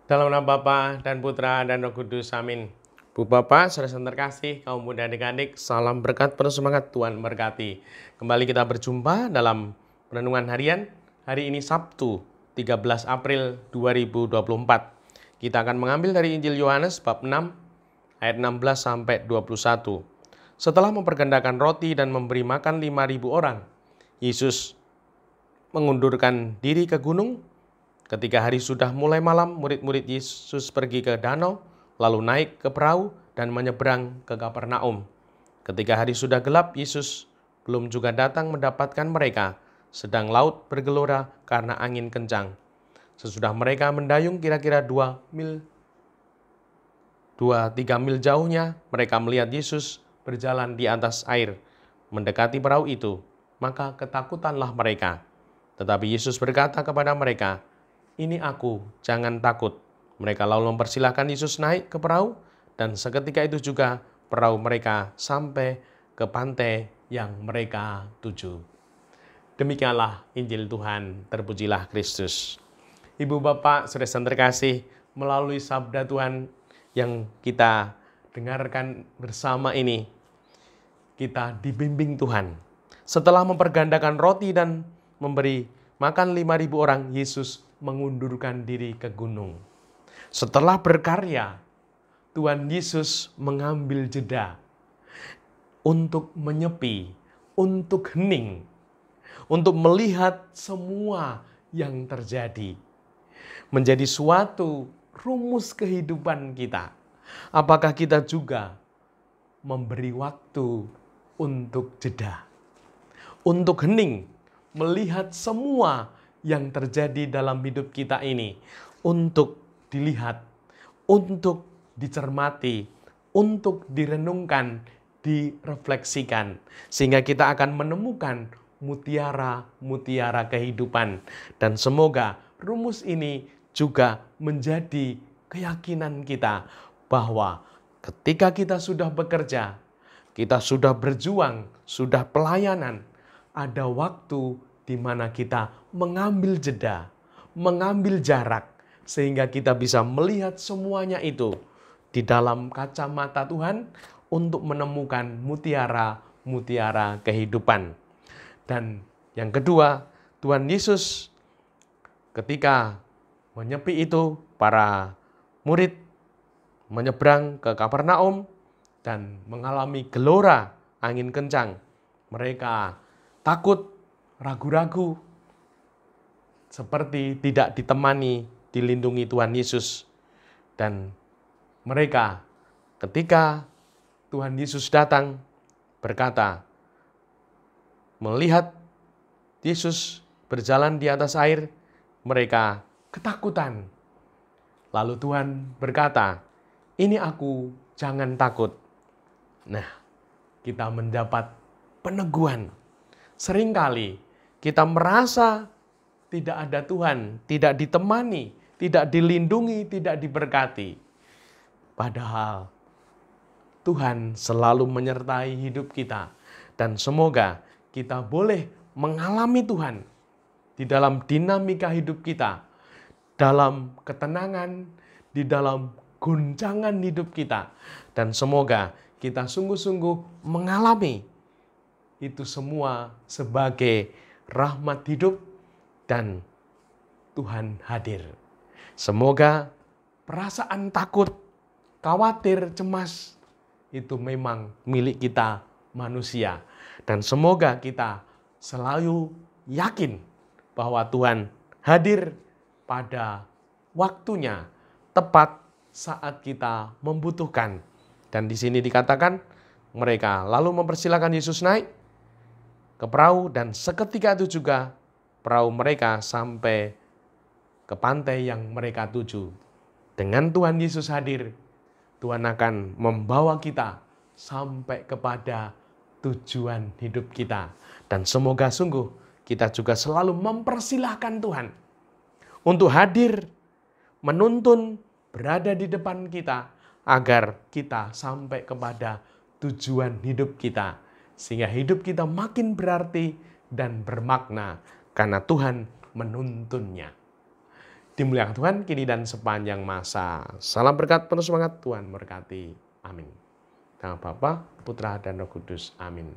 Dalam nama Bapa dan Putra dan Roh Kudus, amin. Bu Bapak, saudara terkasih, kaum muda adik-adik, salam berkat penuh semangat, Tuhan berkati. Kembali kita berjumpa dalam renungan harian, hari ini Sabtu, 13 April 2024. Kita akan mengambil dari Injil Yohanes bab 6, ayat 16 sampai 21. Setelah mempergandakan roti dan memberi makan 5.000 orang, Yesus mengundurkan diri ke gunung. Ketika hari sudah mulai malam, murid-murid Yesus pergi ke danau, lalu naik ke perahu dan menyeberang ke Kapernaum. Ketika hari sudah gelap, Yesus belum juga datang mendapatkan mereka, sedang laut bergelora karena angin kencang. Sesudah mereka mendayung kira-kira 2-3 mil jauhnya, mereka melihat Yesus berjalan di atas air, mendekati perahu itu. Maka ketakutanlah mereka. Tetapi Yesus berkata kepada mereka, "Ini aku, jangan takut." Mereka lalu mempersilahkan Yesus naik ke perahu, dan seketika itu juga perahu mereka sampai ke pantai yang mereka tuju. Demikianlah Injil Tuhan, terpujilah Kristus. Ibu Bapak, saudara terkasih, melalui sabda Tuhan yang kita dengarkan bersama ini, kita dibimbing Tuhan. Setelah mempergandakan roti dan memberi makan 5.000 orang, Yesus mengundurkan diri ke gunung. Setelah berkarya, Tuhan Yesus mengambil jeda untuk menyepi, untuk hening, untuk melihat semua yang terjadi. Menjadi suatu rumus kehidupan kita. Apakah kita juga memberi waktu untuk jeda, untuk hening, melihat semua yang terjadi dalam hidup kita ini, untuk dilihat, untuk dicermati, untuk direnungkan, direfleksikan, sehingga kita akan menemukan mutiara-mutiara kehidupan. Dan semoga rumus ini juga menjadi keyakinan kita bahwa ketika kita sudah bekerja, kita sudah berjuang, sudah pelayanan, ada waktu di mana kita mengambil jeda, mengambil jarak, sehingga kita bisa melihat semuanya itu di dalam kacamata Tuhan untuk menemukan mutiara-mutiara kehidupan. Dan yang kedua, Tuhan Yesus ketika menyepi itu, para murid menyeberang ke Kapernaum dan mengalami gelora angin kencang. Mereka takut, ragu-ragu, seperti tidak ditemani, dilindungi Tuhan Yesus. Dan mereka ketika Tuhan Yesus datang berkata, melihat Yesus berjalan di atas air, mereka ketakutan. Lalu Tuhan berkata, "Ini aku, jangan takut." Nah, kita mendapat peneguhan. Seringkali kita merasa tidak ada Tuhan, tidak ditemani, tidak dilindungi, tidak diberkati. Padahal Tuhan selalu menyertai hidup kita. Dan semoga kita boleh mengalami Tuhan di dalam dinamika hidup kita, dalam ketenangan, di dalam goncangan hidup kita. Dan semoga kita sungguh-sungguh mengalami itu semua sebagai rahmat hidup dan Tuhan hadir. Semoga perasaan takut, khawatir, cemas itu memang milik kita manusia. Dan semoga kita selalu yakin bahwa Tuhan hadir pada waktunya, tepat saat kita membutuhkan. Dan di sini dikatakan mereka lalu mempersilahkan Yesus naik ke perahu, dan seketika itu juga perahu mereka sampai ke pantai yang mereka tuju. Dengan Tuhan Yesus hadir, Tuhan akan membawa kita sampai kepada tujuan hidup kita. Dan semoga sungguh kita juga selalu mempersilahkan Tuhan untuk hadir, menuntun, berada di depan kita, agar kita sampai kepada tujuan hidup kita. Sehingga hidup kita makin berarti dan bermakna karena Tuhan menuntunnya. Dimuliakan Tuhan kini dan sepanjang masa. Salam berkat penuh semangat, Tuhan berkati. Amin. Nama Bapa, Putra, dan Roh Kudus. Amin.